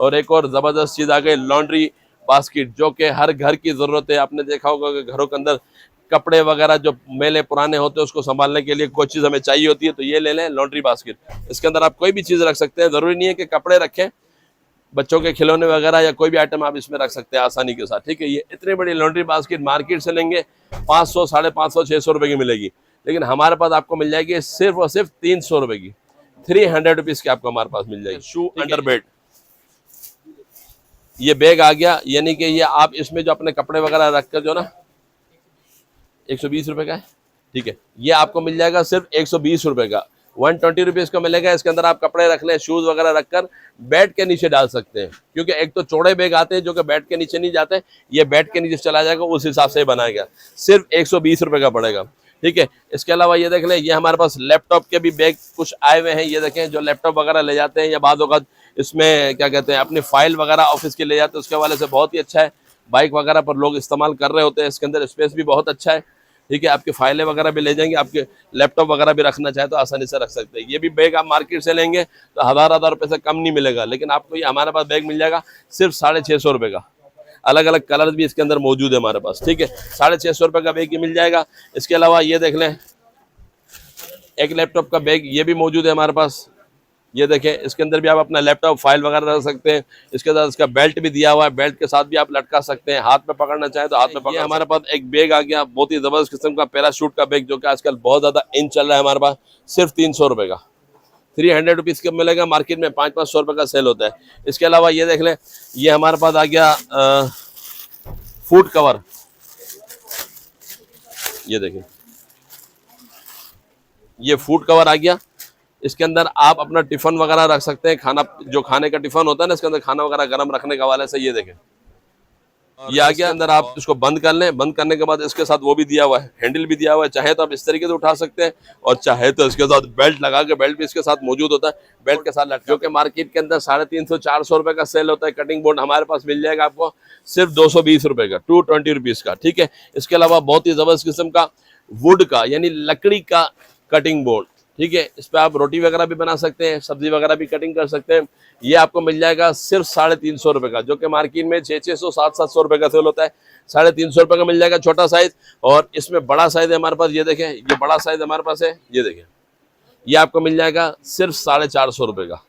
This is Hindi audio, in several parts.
और एक और जबरदस्त चीज आ गई लॉन्ड्री बास्केट, जो कि हर घर की जरूरत है। आपने देखा होगा कि घरों के अंदर कपड़े वगैरह जो मेले पुराने होते हैं उसको संभालने के लिए कोई चीज हमें चाहिए होती है, तो ये ले लें लॉन्ड्री बास्केट। इसके अंदर आप कोई भी चीज रख सकते हैं, जरूरी नहीं है कि कपड़े रखें, बच्चों के खिलौने वगैरह या कोई भी आइटम आप इसमें रख सकते हैं आसानी के साथ। ठीक है, ये इतनी बड़ी लॉन्ड्री बास्केट मार्केट से लेंगे 500, 550, 600 रुपए की मिलेगी, लेकिन हमारे पास आपको मिल जाएगी सिर्फ और सिर्फ 300 रुपए की। 300 रुपीज की आपको हमारे पास मिल जाएगी। शू अंडर बेड, ये बैग आ गया, यानी कि ये आप इसमें जो अपने कपड़े वगैरह रख कर जो ना 120 रुपए का है। ठीक है, ये आपको मिल जाएगा सिर्फ 120 रुपए का। 120 रुपीज का मिलेगा। इसके अंदर आप कपड़े रख लें, शूज वगैरह रखकर बेड के नीचे डाल सकते हैं, क्योंकि एक तो चौड़े बैग आते हैं जो कि बेड के नीचे नहीं जाते, ये बेड के नीचे चला जाएगा, उस हिसाब से बनाया गया। सिर्फ 120 रुपए का पड़ेगा। ठीक है, इसके अलावा ये देख लें, ये हमारे पास लैपटॉप के भी बैग कुछ आए हुए हैं। ये देखें, जो लैपटॉप वगैरह ले जाते हैं या बाद वक्त इसमें क्या कहते हैं अपनी फाइल वगैरह ऑफिस के ले जाते हैं, उसके हवाले से बहुत ही अच्छा है। बाइक वगैरह पर लोग इस्तेमाल कर रहे होते हैं, इसके अंदर स्पेस भी बहुत अच्छा है। ठीक है, आपकी फाइलें वगैरह भी ले जाएंगे, आपके लैपटॉप वगैरह भी रखना चाहे तो आसानी से रख सकते हैं। ये भी बैग आप मार्केट से लेंगे तो हजार रुपए से कम नहीं मिलेगा, लेकिन आपको ये हमारे पास बैग मिल जाएगा सिर्फ 650 रुपए का। अलग अलग कलर भी इसके अंदर मौजूद है हमारे पास। ठीक है, 650 रुपए का बैग ही मिल जाएगा। इसके अलावा ये देख लें, एक लैपटॉप का बैग ये भी मौजूद है हमारे पास। ये देखें, इसके अंदर भी आप अपना लैपटॉप फाइल वगैरह रख सकते हैं। इसके साथ इसका बेल्ट भी दिया हुआ है, बेल्ट के साथ भी आप लटका सकते हैं, हाथ में पकड़ना चाहे तो हाथ में पकड़। हमारे पास एक बैग आ गया, बहुत ही जबरदस्त किस्म का पैराशूट का बैग, जो कि आजकल बहुत ज्यादा इन चल रहा है हमारे पास, सिर्फ 300 रुपए का। 300 रुपीज का मिलेगा, मार्केट में 500-500 रुपए का सेल होता है। इसके अलावा ये देख लें, ये हमारे पास आ गया फूड कवर। ये देखें, ये फूड कवर आ गया। इसके अंदर आप अपना टिफिन वगैरह रख सकते हैं, खाना जो खाने का टिफिन होता है ना, इसके अंदर खाना वगैरह गर्म रखने के हवाले से ये देखें, ये आ गया। अंदर आप इसको बंद कर लें, बंद करने के बाद इसके साथ वो भी दिया हुआ है, हैंडल भी दिया हुआ है। चाहे तो आप इस तरीके से उठा सकते हैं, और चाहे तो इसके साथ बेल्ट लगा के, बेल्ट भी इसके साथ मौजूद होता है, बेल्ट के साथ लटका, जो कि मार्केट के अंदर 350-400 रुपए का सेल होता है। कटिंग बोर्ड हमारे पास मिल जाएगा आपको सिर्फ 220 रुपए का, 220 रुपीज का। ठीक है, इसके अलावा बहुत ही जबरदस्त किस्म का वुड का यानी लकड़ी का कटिंग बोर्ड। ठीक है, इस पर आप रोटी वगैरह भी बना सकते हैं, सब्जी वगैरह भी कटिंग कर सकते हैं। ये आपको मिल जाएगा सिर्फ 350 रुपए का, जो कि मार्केट में 600, 700 रुपए का सेल होता है। 350 रुपए का मिल जाएगा छोटा साइज, और इसमें बड़ा साइज है हमारे पास। ये देखें, ये बड़ा साइज हमारे पास है। ये देखें, ये आपको मिल जाएगा सिर्फ 450 रुपए का।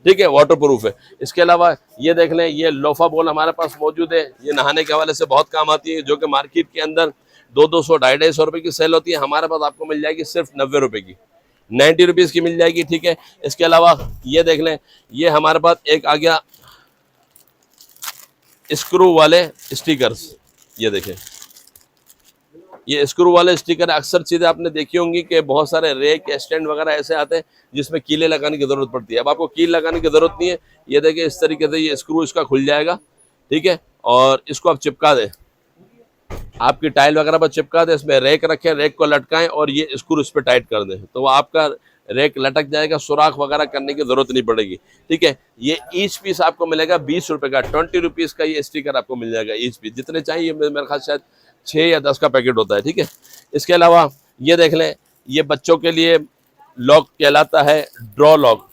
ठीक है, वाटर प्रूफ है। इसके अलावा ये देख लें, ये लोफा बॉल हमारे पास मौजूद है। ये नहाने के हवाले से बहुत काम आती है, जो कि मार्केट के अंदर 200, 250 रुपए की सेल होती है, हमारे पास आपको मिल जाएगी सिर्फ 90 रुपए की, 90 रुपीज की मिल जाएगी। ठीक है, इसके अलावा ये देख लें, ये हमारे पास एक आ गया स्क्रू वाले स्टिकर्स। ये देखें, ये स्क्रू वाले स्टिकर, अक्सर चीजें आपने देखी होंगी कि बहुत सारे रेक स्टैंड वगैरह ऐसे आते हैं जिसमें कीले लगाने की जरूरत पड़ती है। अब आपको कील लगाने की जरूरत नहीं है। ये देखिए, इस तरीके से ये स्क्रू इसका खुल जाएगा। ठीक है, और इसको आप चिपका दें, आपकी टाइल वगैरह पर चिपका दें, इसमें रेक रखें, रेक को लटकाएं और ये स्क्रू इस पर टाइट कर दें, तो आपका रेक लटक जाएगा, सुराख वगैरह करने की जरूरत नहीं पड़ेगी। ठीक है, ये ईच पीस आपको मिलेगा 20 रुपए का, 20 रुपीज का ये स्टिकर आपको मिल जाएगा ईच पीस। जितने चाहिए, मेरे ख्याल शायद 6 या 10 का पैकेट होता है। ठीक है, इसके अलावा ये देख लें, ये बच्चों के लिए लॉक कहलाता है, ड्रॉ लॉक,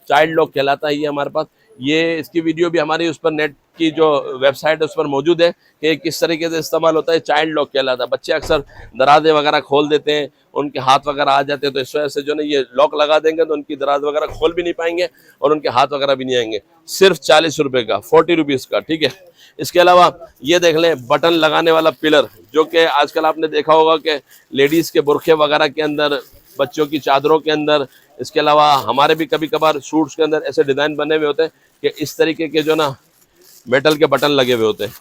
चाइल्ड लॉक कहलाता है ये हमारे पास। ये इसकी वीडियो भी हमारी उस पर नेट की जो वेबसाइट है उस पर मौजूद है कि किस तरीके से इस्तेमाल होता है। चाइल्ड लॉक कहलाता है। बच्चे अक्सर दराजे वगैरह खोल देते हैं, उनके हाथ वगैरह आ जाते हैं, तो इस वजह से जो ना ये लॉक लगा देंगे तो उनकी दराज वगैरह खोल भी नहीं पाएंगे और उनके हाथ वगैरह भी नहीं आएंगे। सिर्फ 40 रुपए का, 40 रुपीज का। ठीक है, इसके अलावा ये देख लें, बटन लगाने वाला पिलर, जो कि आजकल आपने देखा होगा कि लेडीज के बुरखे वगैरह के अंदर, बच्चों की चादरों के अंदर, इसके अलावा हमारे भी कभी कभार सूट्स के अंदर ऐसे डिजाइन बने हुए होते हैं कि इस तरीके के जो ना मेटल के बटन लगे हुए होते हैं।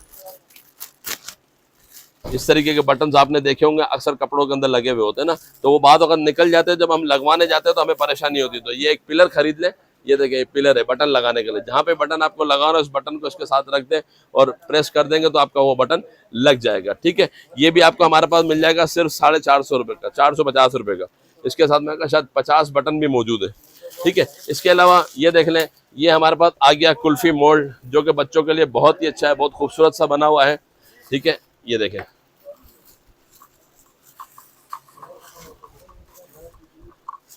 इस तरीके के बटन आपने देखे होंगे, अक्सर कपड़ों के अंदर लगे हुए होते हैं ना, तो वो बाद अगर निकल जाते हैं, जब हम लगवाने जाते हैं तो हमें परेशानी होती है। तो ये एक पिलर खरीद ले, ये देखिए पिलर है बटन लगाने के लिए। जहाँ पे बटन आपको लगाना है उस बटन को इसके साथ रख दें और प्रेस कर देंगे तो आपका वो बटन लग जाएगा। ठीक है, ये भी आपको हमारे पास मिल जाएगा सिर्फ 450 रुपए का, 450 रुपए का। इसके साथ में शायद 50 बटन भी मौजूद है। ठीक है, इसके अलावा ये देख लें, ये हमारे पास आ गया कुल्फी मोल्ड, जो कि बच्चों के लिए बहुत ही अच्छा है, बहुत खूबसूरत सा बना हुआ है। ठीक है, ये देखें,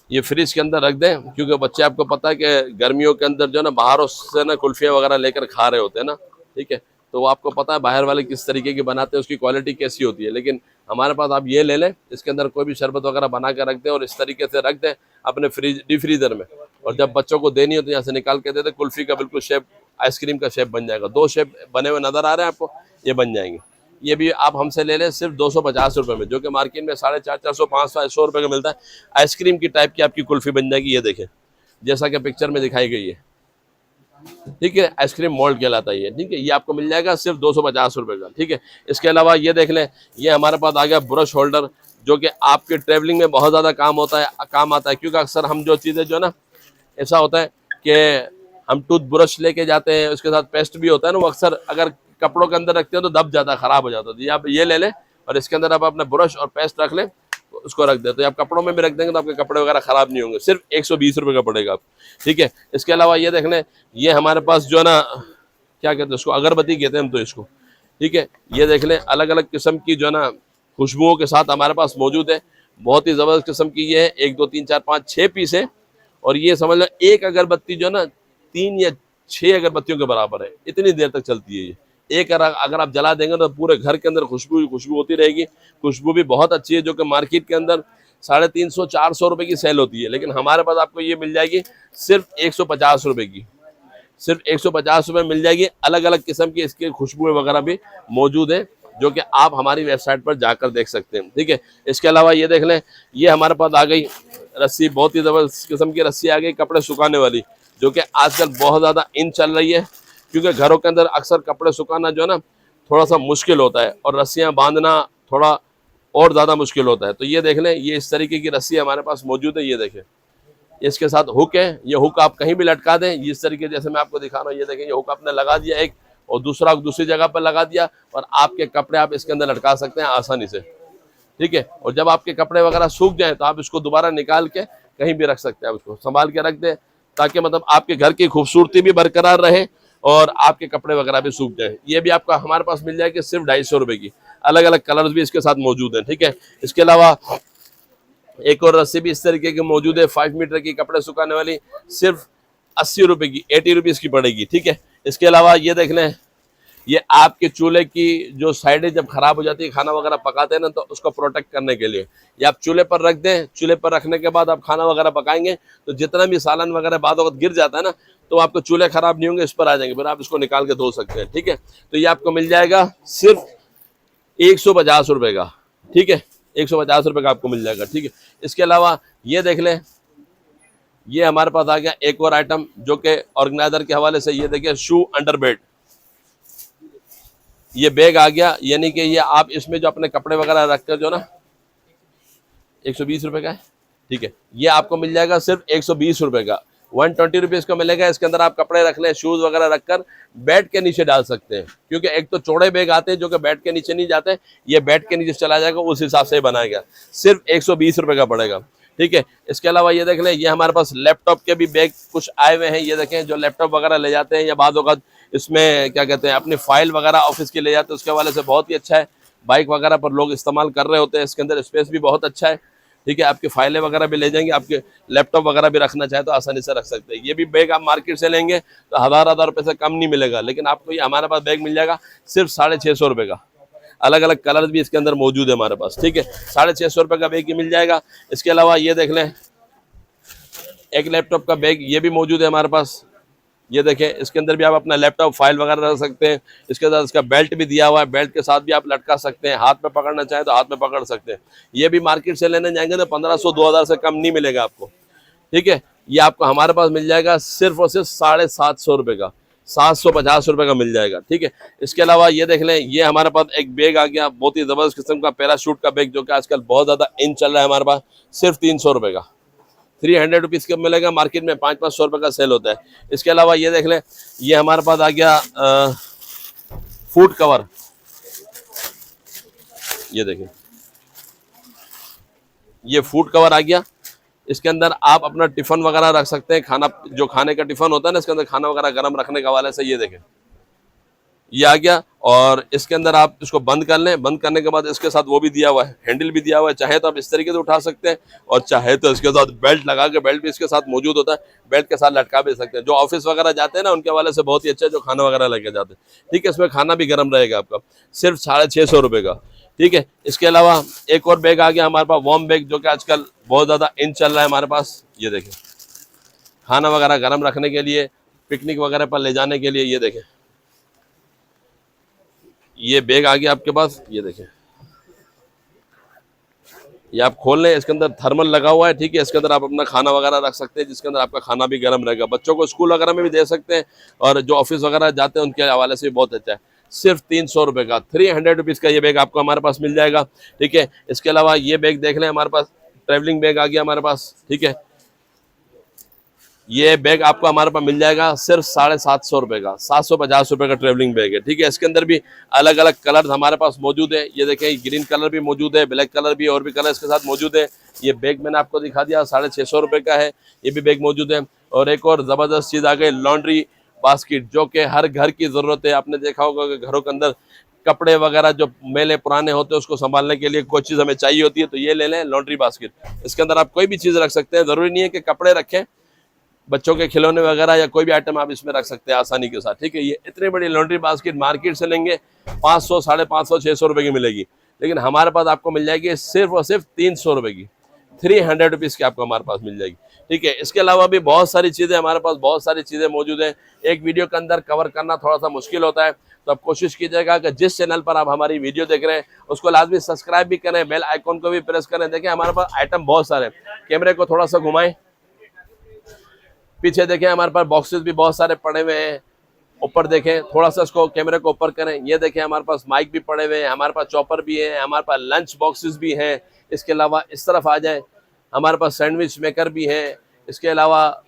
ये फ्रिज के अंदर रख दें, क्योंकि बच्चे आपको पता है कि गर्मियों के अंदर जो ना बाहरों से ना कुल्फियाँ वगैरह लेकर खा रहे होते हैं ना, ठीक है। तो वो आपको पता है बाहर वाले किस तरीके की बनाते हैं, उसकी क्वालिटी कैसी होती है। लेकिन हमारे पास आप ये ले लें, इसके अंदर कोई भी शरबत वगैरह बना के रख दें और इस तरीके से रख दें अपने डीप फ्रीजर में, और जब बच्चों को देनी हो तो यहाँ से निकाल के दे दें, कुल्फी का बिल्कुल शेप, आइसक्रीम का शेप बन जाएगा। 2 शेप बने हुए नजर आ रहे हैं आपको, ये बन जाएंगे। ये भी आप हमसे ले लें सिर्फ 250 रुपये में, जो कि मार्केट में 450, 500, 100 रुपये का मिलता है। आइसक्रीम की टाइप की आपकी कुल्फी बन जाएगी। ये देखें जैसा कि पिक्चर में दिखाई गई है, ठीक है। आइसक्रीम मोल्ड कहलाता है ये, ठीक है। ये आपको मिल जाएगा सिर्फ 250 रुपये का, ठीक है। इसके अलावा ये देख लें, ये हमारे पास आ गया ब्रश होल्डर, जो कि आपके ट्रेवलिंग में बहुत ज़्यादा काम आता है, क्योंकि अक्सर हम जो चीज़ें जो ना, ऐसा होता है कि हम टूथ ब्रश लेके जाते हैं, उसके साथ पेस्ट भी होता है ना, वो अक्सर अगर कपड़ों के अंदर रखते हैं तो दब जाता है, ख़राब हो जाता है। तो आप ये ले लें और इसके अंदर आप अपना ब्रश और पेस्ट रख लें, तो उसको रख दें, तो आप कपड़ों में भी रख देंगे तो आपके कपड़े वगैरह ख़राब नहीं होंगे। सिर्फ 120 रुपये का पड़ेगा आप, ठीक है। इसके अलावा ये देख लें, ये हमारे पास जो है ना, क्या कहते हैं उसको, अगरबत्ती कहते हैं हम तो इसको, ठीक है। ये देख लें अलग अलग किस्म की जो है ना खुशबुओं के साथ हमारे पास मौजूद है। बहुत ही ज़बरदस्त किस्म की ये है। 1 2 3 4 5 6 पीस है, और ये समझ लो एक अगरबत्ती जो है ना 3 या 6 अगरबत्तियों के बराबर है, इतनी देर तक चलती है ये। एक अगर आप जला देंगे तो पूरे घर के अंदर खुशबू होती रहेगी। खुशबू भी बहुत अच्छी है, जो कि मार्केट के अंदर 350 400 रुपये की सेल होती है, लेकिन हमारे पास आपको ये मिल जाएगी सिर्फ 150 रुपये की। सिर्फ 150 रुपये मिल जाएगी। अलग अलग किस्म की इसकी खुशबुएं वगैरह भी मौजूद है, जो कि आप हमारी वेबसाइट पर जाकर देख सकते हैं, ठीक है। इसके अलावा ये देख लें, ये हमारे पास आ गई रस्सी, बहुत ही ज़बरदस्त किस्म की रस्सी आ गई कपड़े सुखाने वाली, जो कि आजकल बहुत ज़्यादा इन चल रही है, क्योंकि घरों के अंदर अक्सर कपड़े सुखाना जो है ना थोड़ा सा मुश्किल होता है, और रस्सियाँ बांधना थोड़ा और ज़्यादा मुश्किल होता है। तो ये देख लें, ये इस तरीके की रस्सी हमारे पास मौजूद है। ये देखें, इसके साथ हुक है, ये हुक आप कहीं भी लटका दें, इस तरीके जैसे मैं आपको दिखा रहा हूँ। ये देखें, ये हुक आपने लगा दिया एक, और दूसरा दूसरी जगह पर लगा दिया, और आपके कपड़े आप इसके अंदर लटका सकते हैं आसानी से, ठीक है। और जब आपके कपड़े वगैरह सूख जाए तो आप इसको दोबारा निकाल के कहीं भी रख सकते हैं, उसको संभाल के रख दें, ताकि मतलब आपके घर की खूबसूरती भी बरकरार रहे और आपके कपड़े वगैरह भी सूख जाए। ये भी आपका हमारे पास मिल जाएगी सिर्फ 250 रुपये की। अलग अलग कलर्स भी इसके साथ मौजूद हैं, ठीक है। इसके अलावा एक और रस्सी भी इस तरीके की मौजूद है, 5 मीटर की कपड़े सुखाने वाली, सिर्फ 80 रुपये की, 80 रुपीज़ की पड़ेगी, ठीक है। इसके अलावा ये देख लें, ये आपके चूल्हे की जो साइडें जब खराब हो जाती है, खाना वगैरह पकाते हैं ना, तो उसको प्रोटेक्ट करने के लिए ये आप चूल्हे पर रख दें। चूल्हे पर रखने के बाद आप खाना वगैरह पकाएंगे तो जितना भी सालन वगैरह बाद वक्त गिर जाता है ना, तो आपके चूल्हे खराब नहीं होंगे, इस पर आ जाएंगे, फिर आप इसको निकाल के धो सकते हैं, ठीक है। तो ये आपको मिल जाएगा सिर्फ 150 रुपये का, ठीक है। 150 रुपये का आपको मिल जाएगा, ठीक है। इसके अलावा ये देख लें, ये हमारे पास आ गया एक और आइटम, जो कि ऑर्गेनाइजर के हवाले से, ये देखिए शू अंडर बेड, ये बैग आ गया। यानी कि ये आप इसमें जो अपने कपड़े वगैरह रख कर जो ना, 120 रुपये का है, ठीक है। ये आपको मिल जाएगा सिर्फ 120 रुपये का, 120 रुपीज़ का मिलेगा। इसके अंदर आप कपड़े रख लें, शूज़ वगैरह रखकर बेड के नीचे डाल सकते हैं, क्योंकि एक तो चौड़े बैग आते हैं जो कि बेड के नीचे नहीं जाते, ये बेड के नीचे चला जाएगा, उस हिसाब से बनाया गया। सिर्फ 120 रुपये का पड़ेगा, ठीक है। इसके अलावा ये देख लें, ये हमारे पास लैपटॉप के भी बैग कुछ आए हुए हैं। ये देखें, जो लैपटॉप वगैरह ले जाते हैं, या बाद वक्त इसमें क्या कहते हैं अपनी फाइल वगैरह ऑफिस की ले जाते हैं, उसके हवाले से बहुत ही अच्छा है। बाइक वगैरह पर लोग इस्तेमाल कर रहे होते हैं, इसके अंदर स्पेस भी बहुत अच्छा है, ठीक है। आपकी फाइलें वगैरह भी ले जाएंगे, आपके लैपटॉप वगैरह भी रखना चाहे तो आसानी से रख सकते हैं। ये भी बैग आप मार्केट से लेंगे तो 1000 रुपये से कम नहीं मिलेगा, लेकिन आपको ये हमारे पास बैग मिल जाएगा सिर्फ 650 रुपये का। अलग अलग कलर भी इसके अंदर मौजूद है हमारे पास, ठीक है। 650 रुपये का बैग ही मिल जाएगा। इसके अलावा ये देख लें, एक लैपटॉप का बैग ये भी मौजूद है हमारे पास। ये देखें, इसके अंदर भी आप अपना लैपटॉप फाइल वगैरह रख सकते हैं। इसके साथ इसका बेल्ट भी दिया हुआ है, बेल्ट के साथ भी आप लटका सकते हैं, हाथ में पकड़ना चाहें तो हाथ में पकड़ सकते हैं। ये भी मार्केट से लेने जाएंगे तो 1500 2000 से कम नहीं मिलेगा आपको, ठीक है। ये आपको हमारे पास मिल जाएगा सिर्फ और सिर्फ 750 रुपये का, 750 रुपये का मिल जाएगा, ठीक है। इसके अलावा ये देख लें, ये हमारे पास एक बैग आ गया, बहुत ही ज़बरदस्त किस्म का पैराशूट का बैग, जो कि आजकल बहुत ज़्यादा इन चल रहा है हमारे पास, सिर्फ 300 रुपये का, 300 रुपीज़ का मिलेगा। मार्केट में 500-500 रुपये का सेल होता है। इसके अलावा ये देख लें, ये हमारे पास आ गया फूड कवर, ये देखें, ये फूड कवर आ गया। इसके अंदर आप अपना टिफ़िन वगैरह रख सकते हैं, खाना जो खाने का टिफ़िन होता है ना, इसके अंदर खाना वगैरह गर्म रखने के हवाले से। ये देखें, ये आ गया। और इसके अंदर आप इसको बंद कर लें। बंद करने के बाद इसके साथ वो भी दिया हुआ है, हैंडल भी दिया हुआ है। चाहे तो आप इस तरीके से उठा सकते हैं और चाहे तो इसके साथ बेल्ट लगा के, बेल्ट भी इसके साथ मौजूद होता है, बेल्ट के साथ लटका भी सकते हैं। जो ऑफिस वगैरह जाते हैं ना, उनके वाले से बहुत ही अच्छा है, जो खाना वगैरह लेके जाते हैं। ठीक है, इसमें खाना भी गर्म रहेगा आपका, सिर्फ 650 रुपये का। ठीक है, इसके अलावा एक और बैग आ गया हमारे पास, वार्म बैग, जो कि आजकल बहुत ज़्यादा इन चल रहा है हमारे पास। ये देखें, खाना वगैरह गर्म रखने के लिए, पिकनिक वगैरह पर ले जाने के लिए। ये देखें, ये बैग आ गया आपके पास। ये देखें, ये आप खोल लें, इसके अंदर थर्मल लगा हुआ है। ठीक है, इसके अंदर आप अपना खाना वगैरह रख सकते हैं, जिसके अंदर आपका खाना भी गर्म रहेगा। बच्चों को स्कूल वगैरह में भी दे सकते हैं, और जो ऑफिस वगैरह जाते हैं उनके हवाले से भी बहुत अच्छा है। सिर्फ 300 रुपये का, 300 रुपीज़ का ये बैग आपको हमारे पास मिल जाएगा। ठीक है, इसके अलावा ये बैग देख लें, हमारे पास ट्रैवलिंग बैग आ गया हमारे पास। ठीक है, ये बैग आपको हमारे पास मिल जाएगा सिर्फ 750 रुपये का, 750 रुपये का ट्रैवलिंग बैग है। ठीक है, इसके अंदर भी अलग अलग कलर हमारे पास मौजूद है। ये देखें, ग्रीन कलर भी मौजूद है, ब्लैक कलर भी, और भी कलर इसके साथ मौजूद है। ये बैग मैंने आपको दिखा दिया, 650 रुपये का है, ये भी बैग मौजूद है। और एक और ज़बरदस्त चीज़ आ गई, लॉन्ड्री बास्केट, जो कि हर घर की ज़रूरत है। आपने देखा होगा कि घरों के अंदर कपड़े वगैरह जो मैले पुराने होते हैं, उसको संभालने के लिए कोई चीज़ हमें चाहिए होती है, तो ये ले लें, लॉन्ड्री बास्केट। इसके अंदर आप कोई भी चीज़ रख सकते हैं, ज़रूरी नहीं है कि कपड़े रखें, बच्चों के खिलौने वगैरह या कोई भी आइटम आप इसमें रख सकते हैं आसानी के साथ। ठीक है, ये इतनी बड़ी लॉन्ड्री बास्केट मार्केट से लेंगे 500, 550, 600 रुपये की मिलेगी, लेकिन हमारे पास आपको मिल जाएगी सिर्फ और सिर्फ 300 रुपये की, 300 रुपीज़ की आपको हमारे पास मिल जाएगी। ठीक है, इसके अलावा भी बहुत सारी चीज़ें हमारे पास, बहुत सारी चीज़ें मौजूद हैं। एक वीडियो के अंदर कवर करना थोड़ा सा मुश्किल होता है, तो आप कोशिश कीजिएगा कि जिस चैनल पर आप हमारी वीडियो देख रहे हैं उसको लाजमी सब्सक्राइब भी करें, बेल आइकॉन को भी प्रेस करें। देखें, हमारे पास आइटम बहुत सारे हैं। कैमरे को थोड़ा सा घुमाएं, पीछे देखें, हमारे पास बॉक्सेस भी बहुत सारे पड़े हुए हैं। ऊपर देखें, थोड़ा सा इसको कैमरे को ऊपर करें, ये देखें, हमारे पास माइक भी पड़े हुए हैं, हमारे पास चॉपर भी है, हमारे पास लंच बॉक्सेस भी हैं। इसके अलावा इस तरफ आ जाए, हमारे पास सैंडविच मेकर भी है। इसके अलावा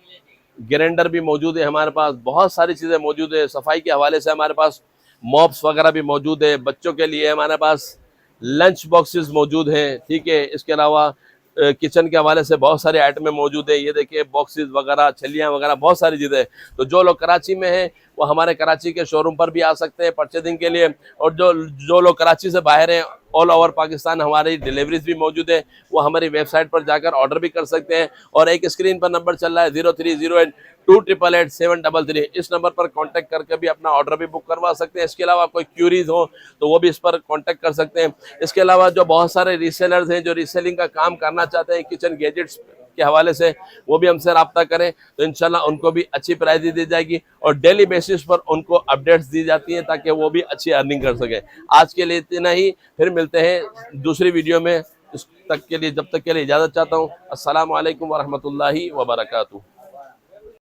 ग्राइंडर भी मौजूद है, हमारे पास बहुत सारी चीज़ें मौजूद है। सफाई के हवाले से हमारे पास मॉप्स वगैरह भी मौजूद है। बच्चों के लिए हमारे पास लंच बॉक्सेस मौजूद हैं। ठीक है, इसके अलावा किचन के हवाले से बहुत सारे आइटमें मौजूद है। ये देखिए, बॉक्सेस वगैरह, छलियाँ वगैरह, बहुत सारी चीज़ें। तो जो लोग कराची में हैं वो हमारे कराची के शोरूम पर भी आ सकते हैं परचेजिंग के लिए, और जो लोग कराची से बाहर हैं, ऑल ओवर पाकिस्तान हमारी डिलीवरीज भी मौजूद है, वो हमारी वेबसाइट पर जाकर ऑर्डर भी कर सकते हैं। और एक स्क्रीन पर नंबर चल रहा है 0308288733, इस नंबर पर कांटेक्ट करके भी अपना ऑर्डर भी बुक करवा सकते हैं। इसके अलावा कोई क्यूरीज हो तो वो भी इस पर कांटेक्ट कर सकते हैं। इसके अलावा जो बहुत सारे रीसेलर्स हैं जो रीसेलिंग का काम करना चाहते हैं किचन गैजेट्स के हवाले से, वो भी हमसे रब्ता करें, तो इंशाल्लाह उनको भी अच्छी प्राइस दी जाएगी और डेली बेसिस पर उनको अपडेट्स दी जाती हैं ताकि वो भी अच्छी अर्निंग कर सकें। आज के लिए इतना ही, फिर मिलते हैं दूसरी वीडियो में। जब तक के लिए इजाज़त चाहता हूँ। अस्सलामु अलैकुम वरहमतुल्लाहि वबरकातुहू।